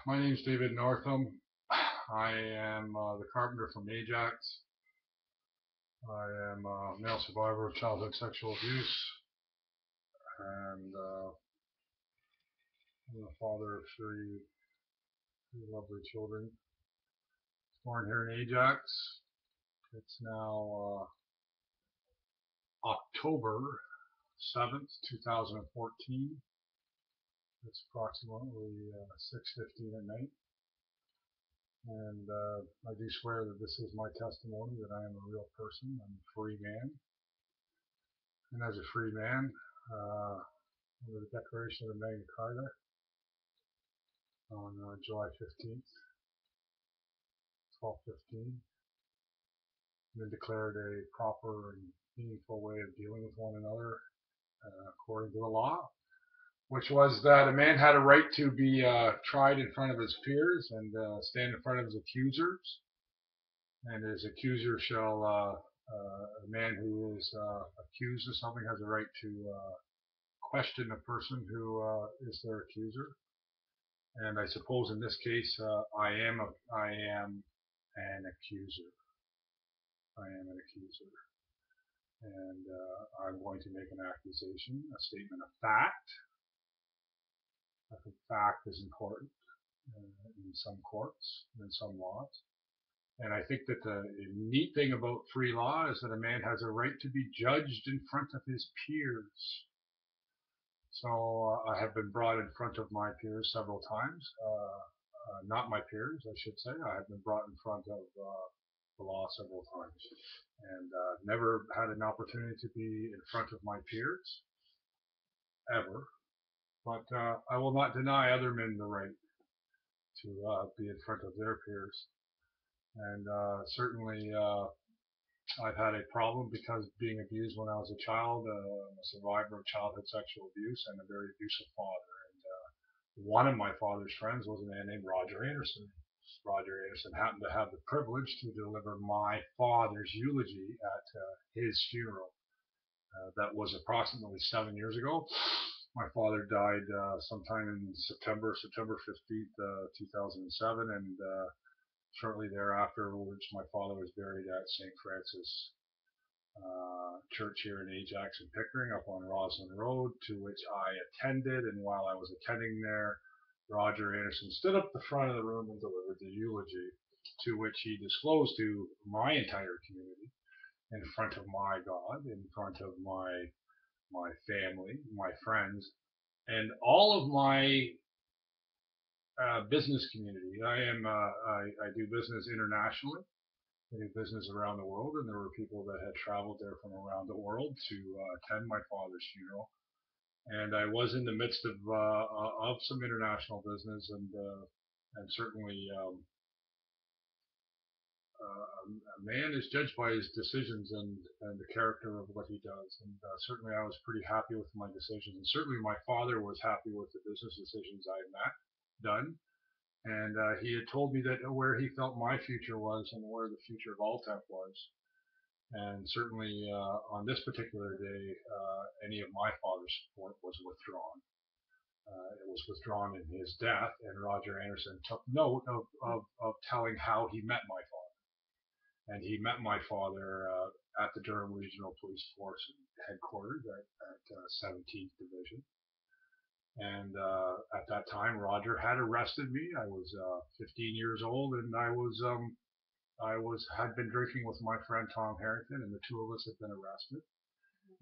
My name's David Northam. I am the carpenter from Ajax. I am a male survivor of childhood sexual abuse, and I'm the father of three lovely children. Born here in Ajax. It's now October 7th, 2014. It's approximately 6:15 at night, and I do swear that this is my testimony that I am a real person. I'm a free man, and as a free man, uh, under the Declaration of the Magna Carta on July 15th, 1215, and declared a proper and meaningful way of dealing with one another according to the law, which was that a man had a right to be tried in front of his peers and stand in front of his accusers, and his accuser shall, a man who is accused of something has a right to question the person who is their accuser. And I suppose in this case, I am an accuser. I am an accuser, and I'm going to make an accusation, a statement of fact. I think fact is important in some courts, in some laws. And I think that the neat thing about free law is that a man has a right to be judged in front of his peers. So I have been brought in front of my peers several times. Not my peers, I should say. I have been brought in front of the law several times, and never had an opportunity to be in front of my peers ever. But I will not deny other men the right to be in front of their peers. And certainly, I've had a problem because being abused when I was a child, I'm a survivor of childhood sexual abuse and a very abusive father. And one of my father's friends was a man named Roger Anderson. Roger Anderson happened to have the privilege to deliver my father's eulogy at his funeral. That was approximately 7 years ago. My father died sometime in September 15th, 2007, and shortly thereafter, which my father was buried at St. Francis Church here in Ajax and Pickering up on Roslyn Road, to which I attended. And while I was attending there, Roger Anderson stood up the front of the room and delivered the eulogy, to which he disclosed to my entire community, in front of my God, in front of my family, my friends, and all of my business community. I do business internationally. I do business around the world, and there were people that had traveled there from around the world to attend my father's funeral. And I was in the midst of some international business, and certainly a man is judged by his decisions and the character of what he does. And certainly I was pretty happy with my decisions, and certainly my father was happy with the business decisions I had done. And he had told me that where he felt my future was and where the future of Alltech was. And certainly on this particular day, any of my father's support was withdrawn. It was withdrawn in his death, and Roger Anderson took note of telling how he met my father. And he met my father at the Durham Regional Police Force headquarters at 17th Division. And at that time, Roger had arrested me. I was 15 years old, and I had been drinking with my friend Tom Harrington, and the two of us had been arrested.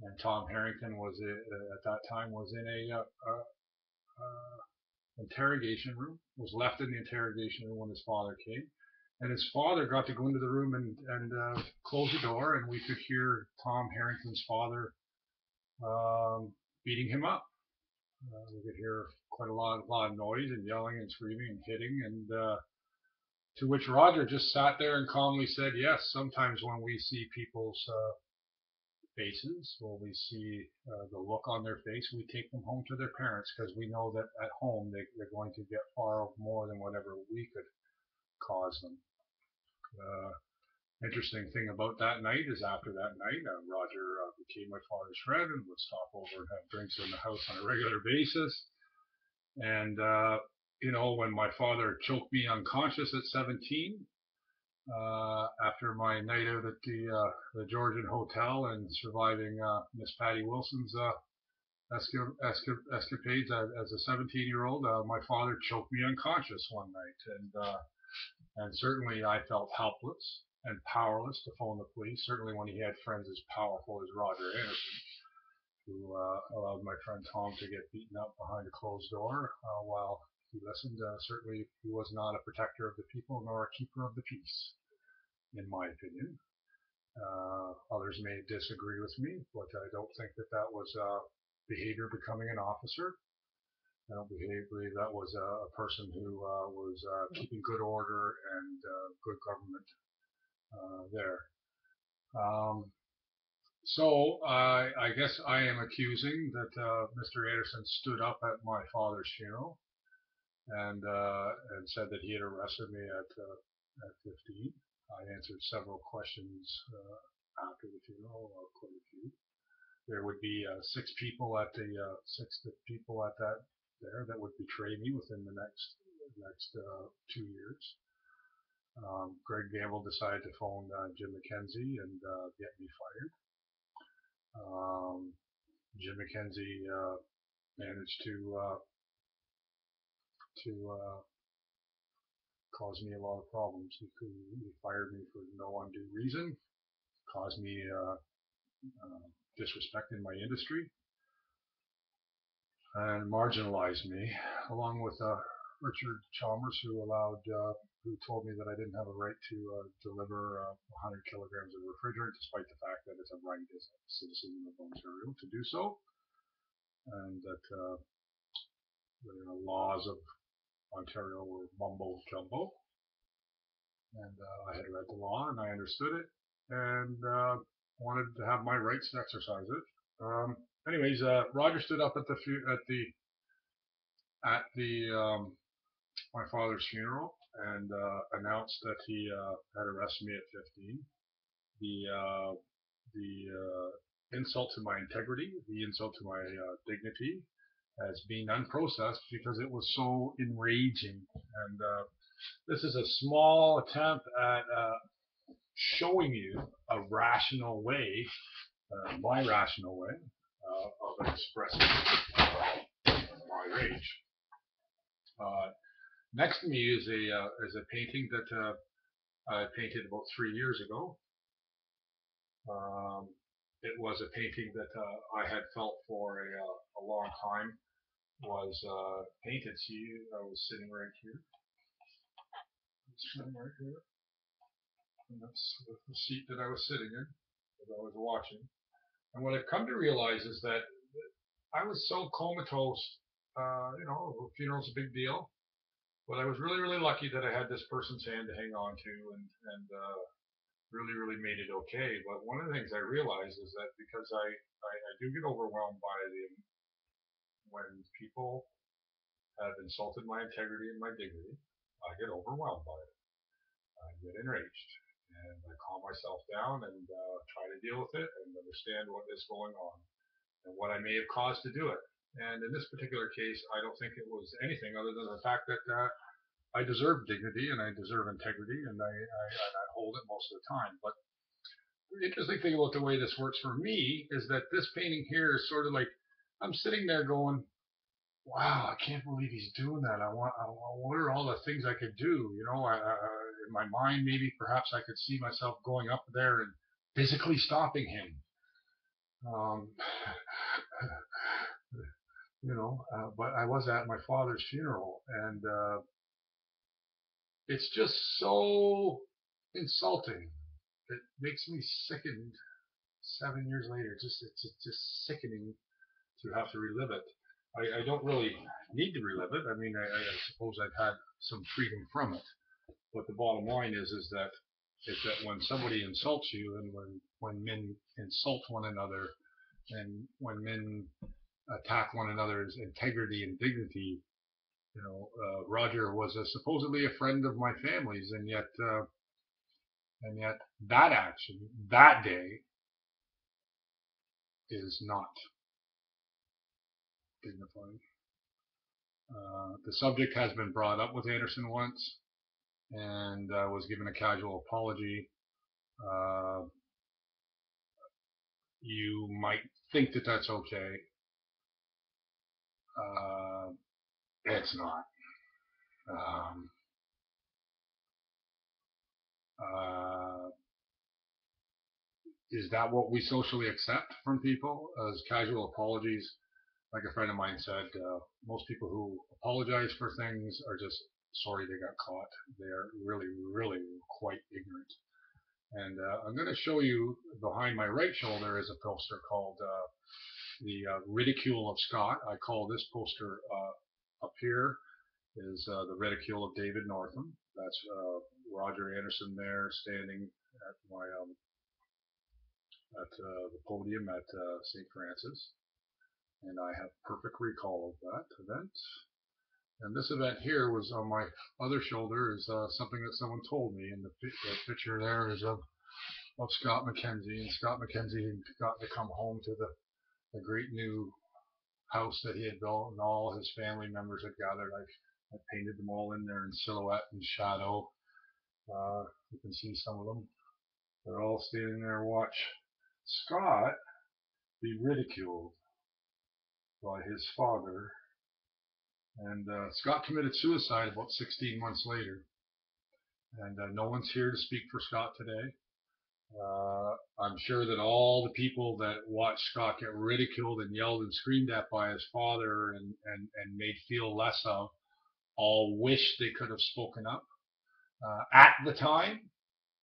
And Tom Harrington was at that time was in a interrogation room. Was left in the interrogation room when his father came, and his father got to go into the room and close the door, and we could hear Tom Harrington's father beating him up. We could hear quite a lot of noise and yelling and screaming and hitting, and to which Roger just sat there and calmly said, "Yes, sometimes when we see people's faces, when we see the look on their face, we take them home to their parents because we know that at home they're going to get far more than whatever we could cause them." Uh, Interesting thing about that night is after that night, Roger became my father's friend and would stop over and have drinks in the house on a regular basis. And when my father choked me unconscious at 17, after my night out at the Georgian Hotel and surviving Miss Patty Wilson's escapades as a 17-year-old, my father choked me unconscious one night, and certainly I felt helpless and powerless to phone the police. Certainly when he had friends as powerful as Roger Anderson, who allowed my friend Tom to get beaten up behind a closed door while he listened. Certainly he was not a protector of the people nor a keeper of the peace, in my opinion. Others may disagree with me, but I don't think that was behavior becoming an officer. I don't believe that was a person who was keeping good order and good government there. So I guess I am accusing that Mr. Anderson stood up at my father's funeral and said that he had arrested me at 15. I answered several questions after the funeral, or quite a few. There would be six people at that there that would betray me within the next 2 years. Greg Gamble decided to phone Jim McKenzie and get me fired. Jim McKenzie managed to cause me a lot of problems. He fired me for no undue reason, caused me disrespect in my industry, and marginalized me, along with Richard Chalmers, who told me that I didn't have a right to deliver 100 kilograms of refrigerant, despite the fact that it's a right as a citizen of Ontario to do so, and that the laws of Ontario were mumbo jumbo. And I had read the law and I understood it, and wanted to have my rights to exercise it. Anyways, Roger stood up at my father's funeral and announced that he had arrested me at 15. The insult to my integrity, the insult to my dignity, as being unprocessed because it was so enraging. And this is a small attempt at showing you a rational way, my rational way of expressing my rage. Next to me is a painting that I painted about 3 years ago. It was a painting that I had felt for a long time was painted. See, I was sitting right here. And that's the seat that I was sitting in, that I was watching. And what I've come to realize is that I was so comatose. A funeral's a big deal, but I was really, really lucky that I had this person's hand to hang on to, and really, really made it okay. But one of the things I realized is that because I do get overwhelmed by when people have insulted my integrity and my dignity, I get overwhelmed by it. I get enraged, and I calm myself down and try to deal with it and understand what is going on and what I may have caused to do it. And in this particular case, I don't think it was anything other than the fact that I deserve dignity and I deserve integrity, and I hold it most of the time. But the interesting thing about the way this works for me is that this painting here is sort of like I'm sitting there going, wow, I can't believe he's doing that. What are all the things I could do? In my mind, maybe perhaps I could see myself going up there and physically stopping him. But I was at my father's funeral, and it's just so insulting. It makes me sickened 7 years later. It's just sickening to have to relive it. I don't really need to relive it. I mean, I suppose I've had some freedom from it. But the bottom line is that when somebody insults you, and when men insult one another, and when men attack one another's integrity and dignity, Roger was supposedly a friend of my family's, and yet that action that day is not dignifying. The subject has been brought up with Anderson once and was given a casual apology. You might think that that's okay. It's not. Um, is that what we socially accept from people as casual apologies? Like a friend of mine said, most people who apologize for things are just sorry they got caught. They are really, really quite ignorant. And I'm going to show you behind my right shoulder is a poster called the Ridicule of Scott. I call this poster up here is the Ridicule of David Northam. That's Roger Anderson there standing at my at the podium at St. Francis, and I have perfect recall of that event. And this event here was on my other shoulder is something that someone told me, and the picture there is of Scott McKenzie, and Scott McKenzie had got to come home to the great new house that he had built, and all his family members had gathered. I painted them all in there in silhouette and shadow. You can see some of them. They're all standing there and watch Scott be ridiculed by his father. And Scott committed suicide about 16 months later. And no one's here to speak for Scott today. I'm sure that all the people that watched Scott get ridiculed and yelled and screamed at by his father and made feel less of all wish they could have spoken up at the time,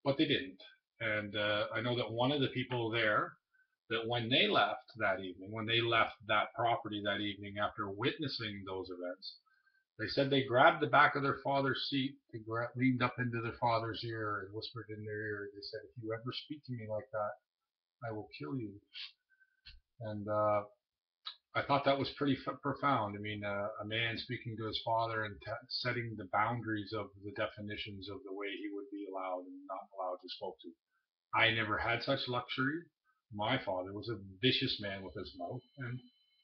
but they didn't. And I know that one of the people there, that when they left that evening, when they left that property that evening after witnessing those events, they said they grabbed the back of their father's seat, they leaned up into their father's ear and whispered in their ear, they said, if you ever speak to me like that, I will kill you. And I thought that was pretty profound. I mean, a man speaking to his father and setting the boundaries of the definitions of the way he would be allowed and not allowed to speak to. I never had such luxury. My father was a vicious man with his mouth, and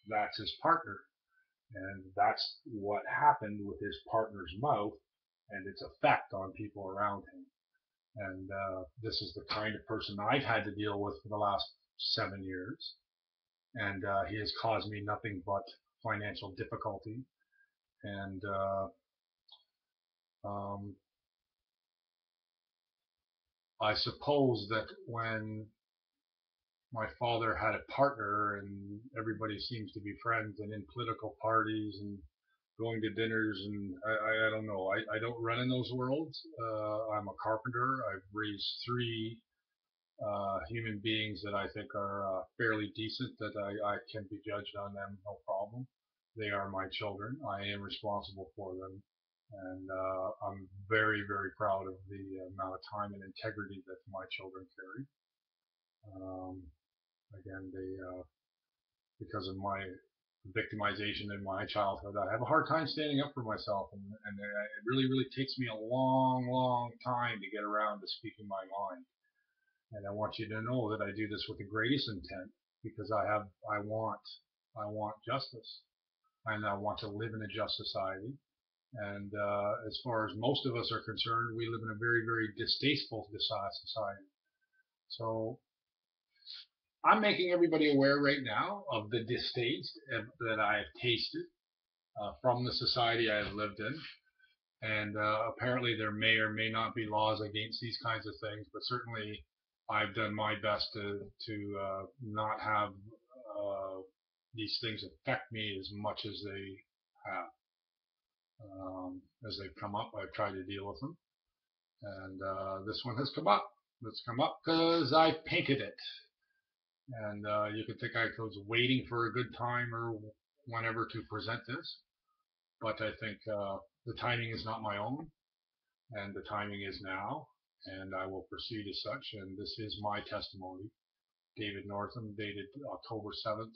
that's his partner. And that's what happened with his partner's mouth and its effect on people around him. And this is the kind of person I've had to deal with for the last 7 years. And he has caused me nothing but financial difficulty. And I suppose that when my father had a partner and everybody seems to be friends and in political parties and going to dinners, and I don't know, I don't run in those worlds. I'm a carpenter. I've raised 3 human beings that I think are fairly decent, that I can be judged on them, no problem. They are my children. I am responsible for them. And I'm very, very proud of the amount of time and integrity that my children carry. Again, because of my victimization in my childhood, I have a hard time standing up for myself, and it really, really takes me a long, long time to get around to speaking my mind. And I want you to know that I do this with the greatest intent, because I want justice, and I want to live in a just society. And as far as most of us are concerned, we live in a very, very distasteful society. So I'm making everybody aware right now of the distaste that I have tasted from the society I have lived in. And apparently there may or may not be laws against these kinds of things, but certainly I've done my best to not have these things affect me as much as they have. As they've come up, I've tried to deal with them. And this one has come up. It's come up because I painted it. And you could think I was waiting for a good time or whenever to present this. But I think the timing is not my own, and the timing is now, and I will proceed as such. And this is my testimony, David Northam, dated October 7th,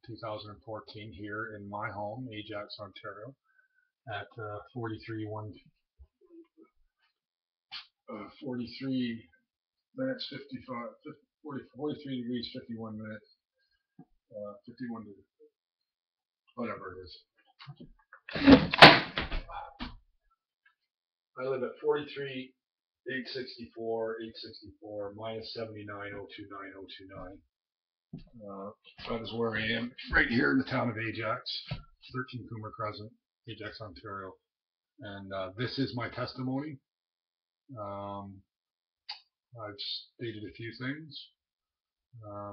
2014, here in my home, Ajax, Ontario, at 43 minutes 55, 43 degrees 51 minutes, 51 whatever it is. I live at 43 864 minus 79,029,029. That is where I am, right here in the town of Ajax, 13 Coomer Crescent, Ajax, Ontario. And this is my testimony. I've stated a few things.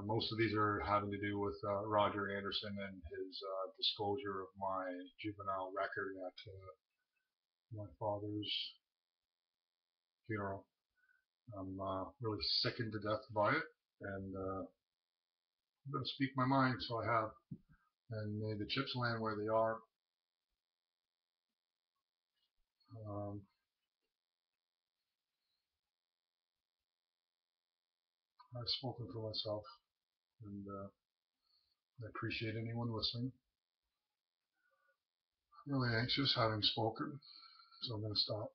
Most of these are having to do with Roger Anderson and his disclosure of my juvenile record at my father's funeral. I'm really sickened to death by it, and I'm going to speak my mind, so I have. And may the chips land where they are. I've spoken for myself, and I appreciate anyone listening. I'm really anxious having spoken, so I'm going to stop.